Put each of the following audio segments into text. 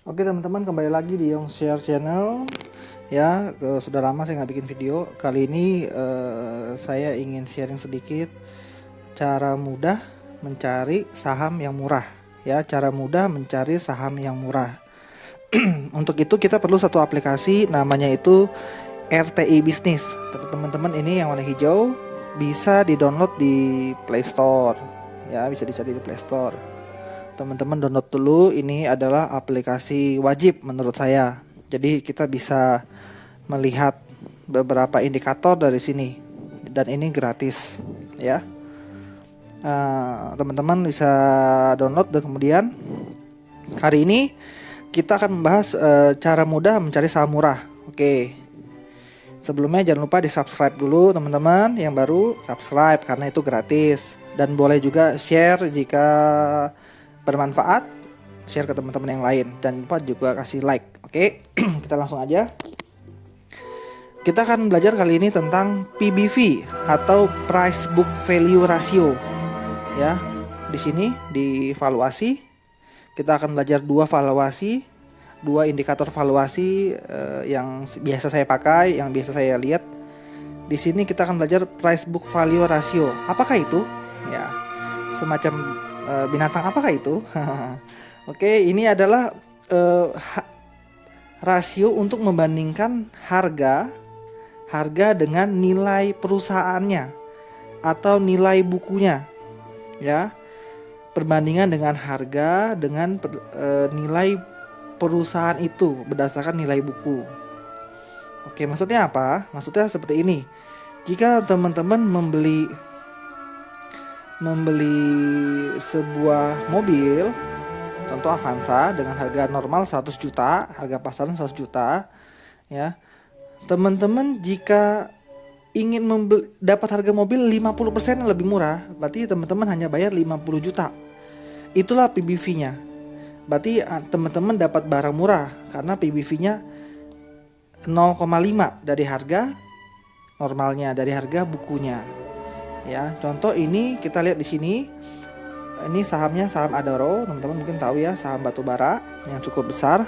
Oke teman-teman, kembali lagi di Yong Share Channel. Ya, sudah lama saya nggak bikin video. Kali ini saya ingin sharing sedikit cara mudah mencari saham yang murah. Ya, cara mudah mencari saham yang murah. Untuk itu kita perlu satu aplikasi, namanya itu RTI Business. Teman-teman, ini yang warna hijau, bisa di-download di Play Store. Ya, bisa dicari di Play Store. Teman-teman download dulu, ini adalah aplikasi wajib menurut saya. Jadi kita bisa melihat beberapa indikator dari sini dan ini gratis ya. Teman-teman bisa download dan kemudian hari ini kita akan membahas cara mudah mencari saham murah. Oke. Sebelumnya jangan lupa di subscribe dulu teman-teman, yang baru subscribe karena itu gratis, dan boleh juga share jika bermanfaat, share ke teman-teman yang lain, dan lupa juga kasih like. Oke. Kita langsung aja. Kita akan belajar kali ini tentang PBV atau Price Book Value Ratio. Ya, di sini di valuasi kita akan belajar dua indikator valuasi yang biasa saya pakai, yang biasa saya lihat. Di sini kita akan belajar Price Book Value Ratio. Apakah itu? Ya, semacam binatang apakah itu? Oke, ini adalah rasio untuk membandingkan harga dengan nilai perusahaannya atau nilai bukunya. Ya, perbandingan dengan harga dengan nilai perusahaan itu berdasarkan nilai buku. Oke, maksudnya apa? Maksudnya seperti ini. Jika teman-teman membeli sebuah mobil, contoh Avanza dengan harga normal 100 juta, harga pasaran 100 juta, ya. Teman-teman jika ingin dapat harga mobil 50% lebih murah, berarti teman-teman hanya bayar 50 juta. Itulah PBV-nya. Berarti teman-teman dapat barang murah karena PBV-nya 0,5 dari harga normalnya, dari harga bukunya. Ya, contoh ini kita lihat di sini. Ini sahamnya saham Adaro, teman-teman mungkin tahu ya, saham batubara yang cukup besar.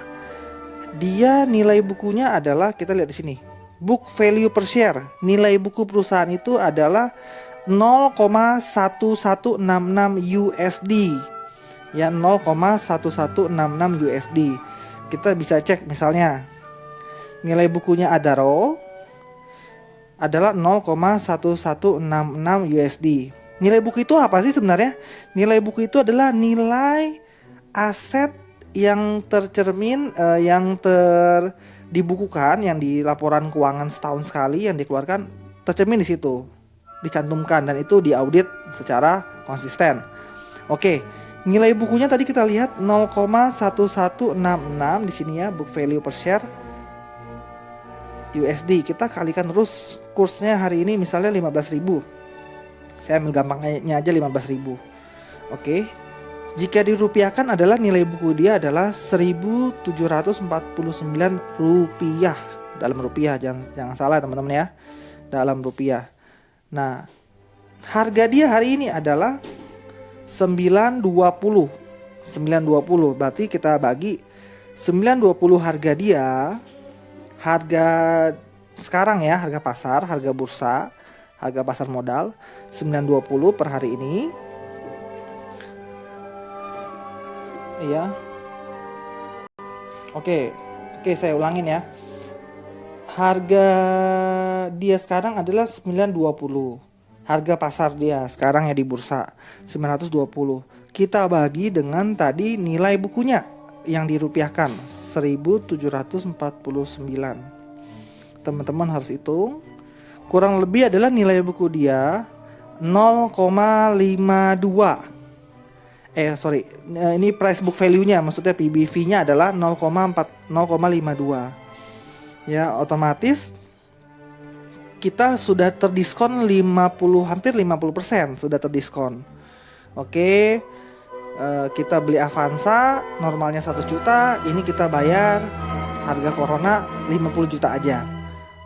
Dia nilai bukunya adalah, kita lihat di sini, book value per share. Nilai buku perusahaan itu adalah 0,1166 USD. Ya, 0,1166 USD. Kita bisa cek misalnya nilai bukunya Adaro adalah 0,1166 USD. Nilai buku itu apa sih sebenarnya? Nilai buku itu adalah nilai aset yang tercermin, dibukukan, yang di laporan keuangan setahun sekali yang dikeluarkan, tercermin di situ, dicantumkan, dan itu diaudit secara konsisten. Oke, nilai bukunya tadi kita lihat 0,1166 di sini ya, book value per share USD. Kita kalikan terus kursnya hari ini misalnya 15.000. Saya ambil gampangnya aja 15.000. Oke. Jika dirupiahkan adalah nilai buku dia adalah 1.749 rupiah. Dalam rupiah, jangan salah teman-teman ya. Dalam rupiah. Nah, harga dia hari ini adalah 920. Berarti kita bagi 920 harga dia. Harga sekarang ya, harga pasar, harga bursa, harga pasar modal 920 per hari ini. Iya. Oke, saya ulangin ya. Harga dia sekarang adalah 920. Harga pasar dia sekarang ya di bursa 920. Kita bagi dengan tadi nilai bukunya yang dirupiahkan 1.749. Teman-teman harus hitung. Kurang lebih adalah nilai buku dia 0,52. Ini price book value-nya, maksudnya PBV-nya adalah 0,52. Ya, otomatis kita sudah terdiskon 50, hampir 50% sudah terdiskon. Oke. Kita beli Avanza normalnya 100 juta, ini kita bayar harga corona 50 juta aja.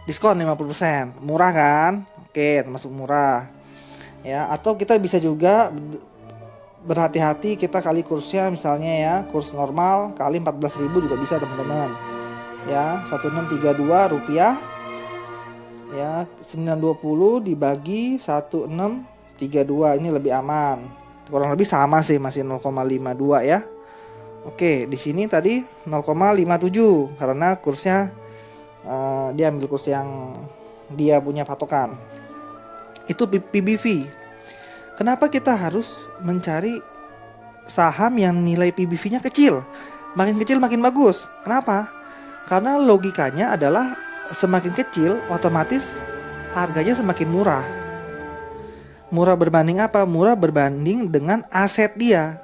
Diskon 50%. Murah kan? Oke, termasuk murah. Ya, atau kita bisa juga berhati-hati kita kali kursnya, misalnya ya kurs normal kali 14.000 juga bisa teman-teman ya. 1632 rupiah ya, 920 dibagi 1632, ini lebih aman, kurang lebih sama sih, masih 0,52 ya. Oke, di sini tadi 0,57 karena kursnya dia ambil kurs yang dia punya patokan. Itu PBV. Kenapa kita harus mencari saham yang nilai PBV-nya kecil? Makin kecil makin bagus. Kenapa? Karena logikanya adalah semakin kecil otomatis harganya semakin murah. Murah berbanding apa? Murah berbanding dengan aset dia.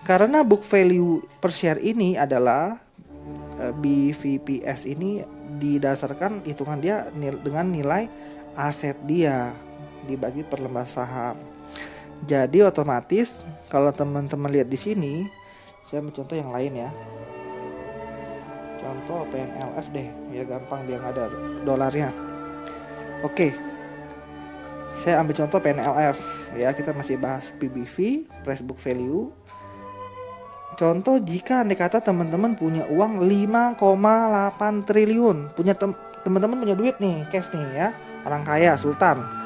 Karena book value per share ini adalah BVPS ini didasarkan hitungan dia dengan nilai aset dia dibagi per lembar saham. Jadi otomatis kalau teman-teman lihat di sini, saya mencontoh yang lain ya. Contoh PNLF deh, ya gampang dia nggak ada dolarnya. Oke, saya ambil contoh PNLF ya, kita masih bahas PBV, price book value. Contoh jika andai kata teman-teman punya uang 5,8 triliun, punya teman-teman punya duit nih, cash nih ya, orang kaya, sultan.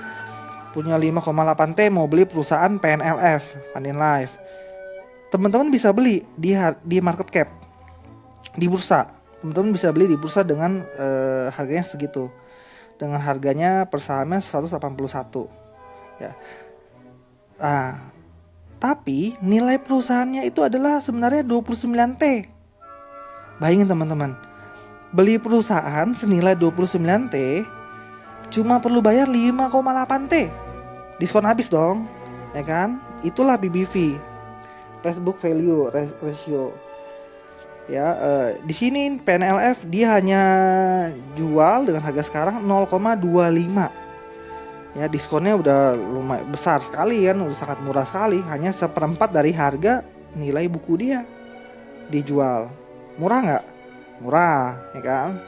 Punya 5,8 T mau beli perusahaan PNLF, Panin Life. Teman-teman bisa beli di market cap, di bursa. Teman-teman bisa beli di bursa dengan harganya segitu. Dengan harganya per sahamnya 181 ya. Nah, tapi nilai perusahaannya itu adalah sebenarnya 29 T. Bayangin teman-teman, beli perusahaan senilai 29 T cuma perlu bayar 5,8 T. Diskon habis dong, ya kan? Itulah BBV, price book value ratio. Ya, di sini PNLF dia hanya jual dengan harga sekarang 0,25. Ya, diskonnya udah lumayan besar sekali kan, udah sangat murah sekali, hanya 1/4 dari harga nilai buku dia dijual. Murah nggak? Murah, ya kan?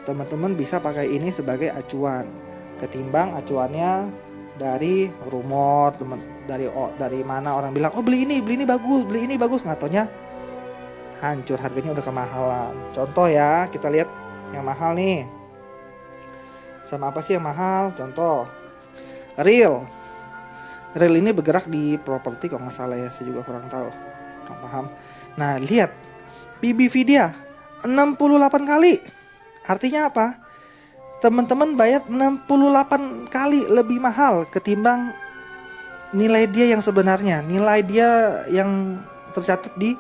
Teman-teman bisa pakai ini sebagai acuan, ketimbang acuannya dari rumor, dari mana orang bilang, oh beli ini bagus, nggak taunya hancur, harganya udah kemahalan. Contoh ya, kita lihat yang mahal nih. Sama apa sih yang mahal? Contoh Real ini bergerak di properti kalau nggak salah ya, saya juga kurang tahu, kurang paham. Nah lihat PBV dia 68 kali. Artinya apa? Teman-teman bayar 68 kali lebih mahal ketimbang nilai dia yang sebenarnya, nilai dia yang tercatat di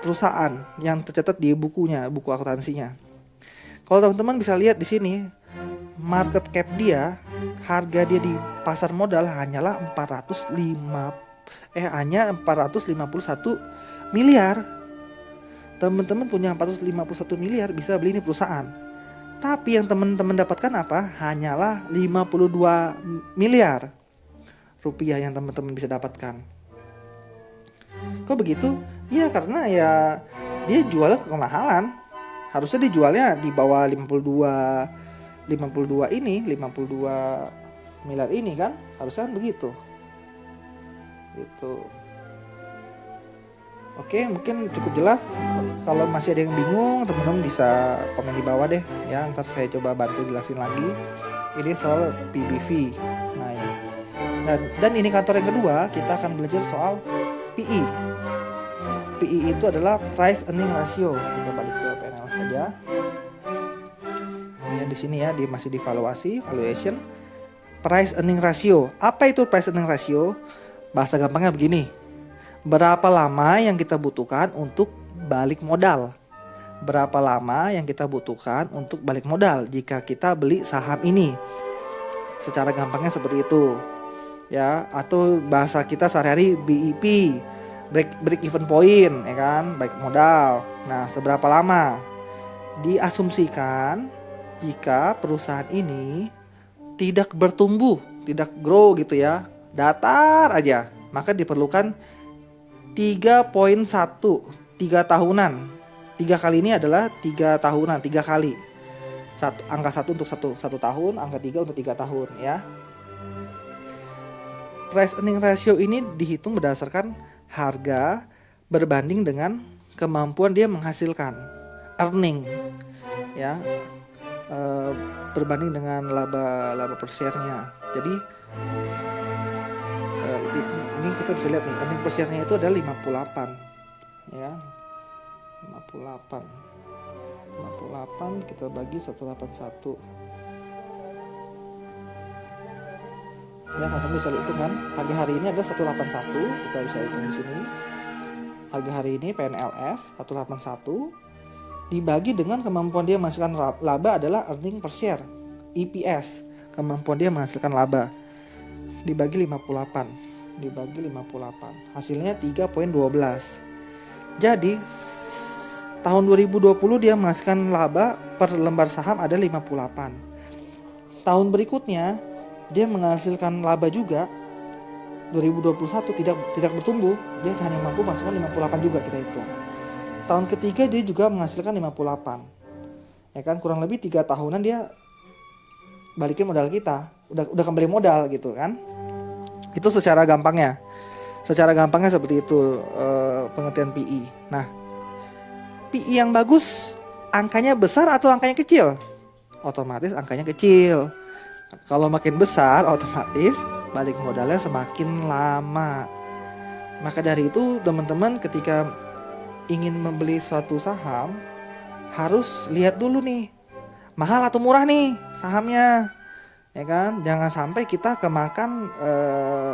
perusahaan, yang tercatat di bukunya, buku akuntansinya. Kalau teman-teman bisa lihat di sini, market cap dia, harga dia di pasar modal hanyalah 451 miliar. Teman-teman punya 451 miliar bisa beli ini perusahaan. Tapi yang teman-teman dapatkan apa? Hanyalah 52 miliar rupiah yang teman-teman bisa dapatkan. Kok begitu? Ya karena ya dia jualnya ke kemahalan. Harusnya dijualnya di bawah 52 miliar ini kan, harusnya begitu. Gitu. Oke, mungkin cukup jelas. Kalau masih ada yang bingung, teman-teman bisa komen di bawah deh ya, ntar saya coba bantu jelasin lagi. Ini soal PBV. Nah, ini. Dan indikator yang kedua, kita akan belajar soal PE. PE itu adalah price earning ratio. Kita balik ke panel saja. Ini di sini ya, dia masih di valuation. Price earning ratio. Apa itu price earning ratio? Bahasa gampangnya begini. Berapa lama yang kita butuhkan untuk balik modal? Berapa lama yang kita butuhkan untuk balik modal jika kita beli saham ini? Secara gampangnya seperti itu. Ya, atau bahasa kita sehari-hari BEP. Break even point, ya kan, baik modal. Nah, seberapa lama? Diasumsikan jika perusahaan ini tidak bertumbuh, tidak grow gitu ya, datar aja, maka diperlukan 3.1, 3 tahunan. 3 kali ini adalah 3 tahunan, 3 kali. Angka 1 untuk 1 tahun, angka 3 untuk 3 tahun ya. price earning ratio ini dihitung berdasarkan harga berbanding dengan kemampuan dia menghasilkan earning, ya, berbanding dengan laba per share-nya. Jadi ini kita bisa lihat nih, earning per share-nya itu adalah 58, ya, 58 kita bagi 181. Ya, teman-teman bisa hitung kan, harga hari ini adalah 181, kita bisa hitung di sini. Harga hari ini PNLF 181 dibagi dengan kemampuan dia menghasilkan laba adalah earning per share, EPS, kemampuan dia menghasilkan laba, dibagi 58, hasilnya 3.12. Jadi tahun 2020 dia menghasilkan laba per lembar saham ada 58. Tahun berikutnya dia menghasilkan laba juga, 2021 tidak bertumbuh, dia hanya mampu menghasilkan 58 juga, kita hitung. Tahun ketiga dia juga menghasilkan 58, ya kan, kurang lebih 3 tahunan dia balikin modal kita, udah kembali modal gitu kan. Itu secara gampangnya seperti itu pengertian PE. Nah, PE yang bagus angkanya besar atau angkanya kecil? Otomatis angkanya kecil. Kalau makin besar otomatis balik modalnya semakin lama. Maka dari itu teman-teman ketika ingin membeli suatu saham harus lihat dulu nih, mahal atau murah nih sahamnya, ya kan. Jangan sampai kita kemakan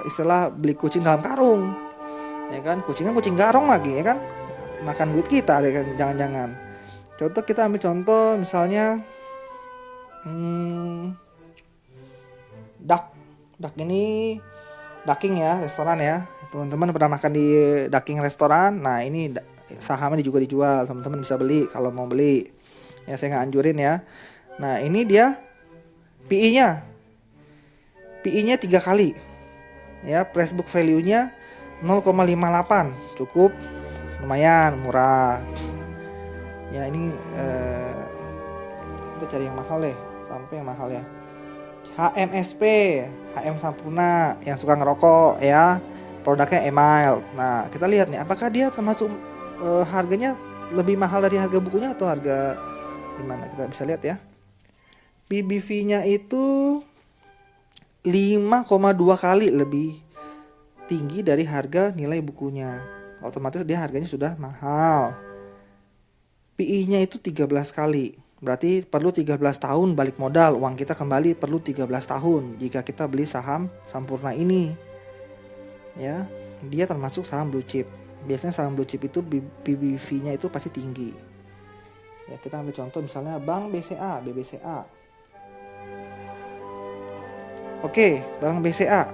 istilah beli kucing dalam karung, ya kan. Kucingnya kucing garong lagi, ya kan, makan duit kita, ya kan. Jangan. Contoh, kita ambil contoh misalnya Dak ini Daking ya, restoran ya. Teman-teman pernah makan di Daking restoran. Nah, ini sahamnya juga dijual, teman-teman bisa beli kalau mau beli. Ya, saya nggak anjurin ya. Nah, ini dia PE-nya 3 kali. Ya, price book value-nya 0,58. Cukup, lumayan murah. Ya, ini kita cari yang mahal deh, sampai yang mahal ya. HMSP, HM Sampurna, yang suka ngerokok ya, produknya Email. Nah, kita lihat nih, apakah dia termasuk harganya lebih mahal dari harga bukunya atau harga gimana? Kita bisa lihat ya. PBV-nya itu 5,2 kali lebih tinggi dari harga nilai bukunya. Otomatis dia harganya sudah mahal. PE-nya itu 13 kali. Berarti perlu 13 tahun balik modal, uang kita kembali perlu 13 tahun jika kita beli saham Sampurna ini. Ya, dia termasuk saham blue chip. Biasanya saham blue chip itu PBV-nya itu pasti tinggi. Ya, kita ambil contoh misalnya Bank BCA, BBCA. Oke, Bank BCA.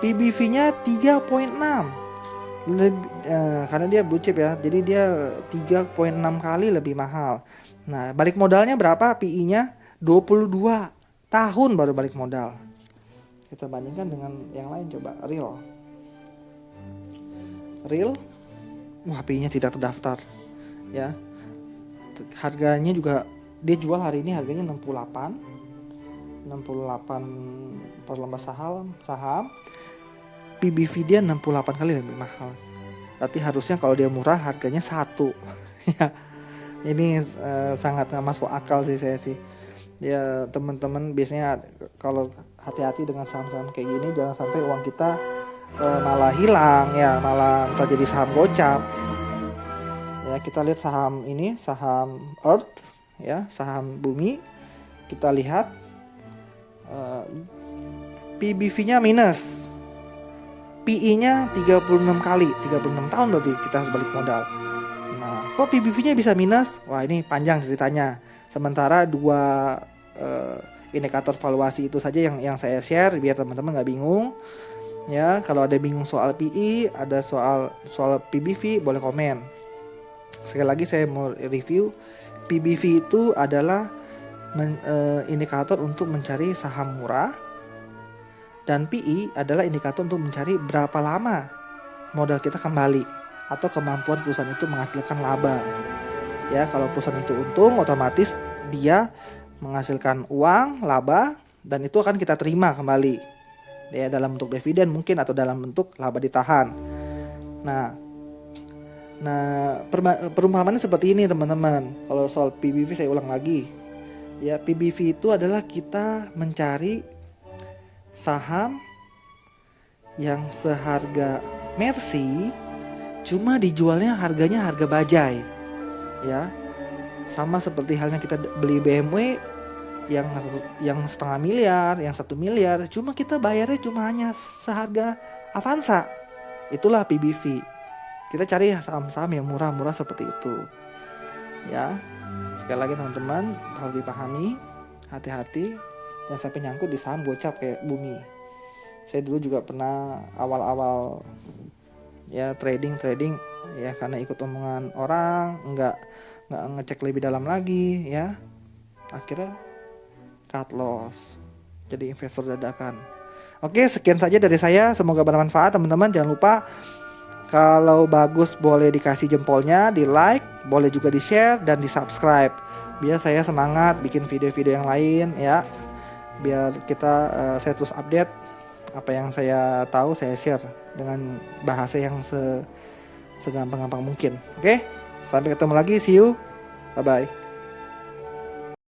PBV-nya 3.6. Karena dia blue chip ya, jadi dia 3.6 kali lebih mahal. Nah, balik modalnya berapa? PE-nya 22 tahun baru balik modal. Kita bandingkan dengan yang lain, coba Real, wah, PE-nya tidak terdaftar ya. Harganya juga dia jual hari ini harganya 68 per lembar saham. PBV dia 68 kali lebih mahal. Berarti harusnya kalau dia murah harganya 1 ya. Ini sangat gak masuk akal sih saya sih. Ya, teman-teman biasanya kalau hati-hati dengan saham-saham kayak gini, jangan sampai uang kita malah hilang ya, malah entah jadi saham gocap. Ya, kita lihat saham ini, saham Earth ya, saham bumi. Kita lihat PBV-nya minus, PE-nya 36 kali, 36 tahun berarti kita harus balik modal. Nah, kok PBV-nya bisa minus? Wah, ini panjang ceritanya. Sementara 2 indikator valuasi itu saja yang saya share biar teman-teman nggak bingung. Ya, kalau ada bingung soal PE, ada soal PBV, boleh komen. Sekali lagi saya mau review, PBV itu adalah indikator untuk mencari saham murah, dan PE adalah indikator untuk mencari berapa lama modal kita kembali atau kemampuan perusahaan itu menghasilkan laba. Ya, kalau perusahaan itu untung, otomatis dia menghasilkan uang, laba, dan itu akan kita terima kembali ya, dalam bentuk dividen mungkin atau dalam bentuk laba ditahan. Nah, perumpamannya seperti ini teman-teman. Kalau soal PBV saya ulang lagi. Ya, PBV itu adalah kita mencari saham yang seharga Mercy cuma dijualnya harganya harga bajai. Ya. Sama seperti halnya kita beli BMW yang setengah miliar, yang 1 miliar, cuma kita bayarnya cuma hanya seharga Avanza. Itulah PBV. Kita cari saham-saham yang murah-murah seperti itu. Ya. Sekali lagi teman-teman, harus dipahami, hati-hati jangan sampai nyangkut di saham gocap kayak Bumi. Saya dulu juga pernah awal-awal ya trading ya, karena ikut omongan orang, nggak ngecek lebih dalam lagi ya, akhirnya cut loss, jadi investor dadakan. Oke, sekian saja dari saya, semoga bermanfaat teman-teman. Jangan lupa kalau bagus boleh dikasih jempolnya, di like, boleh juga di share dan di subscribe, biar saya semangat bikin video-video yang lain ya, biar saya terus update apa yang saya tahu, saya share dengan bahasa yang segampang-gampang mungkin. Oke, sampai ketemu lagi, see you, bye bye.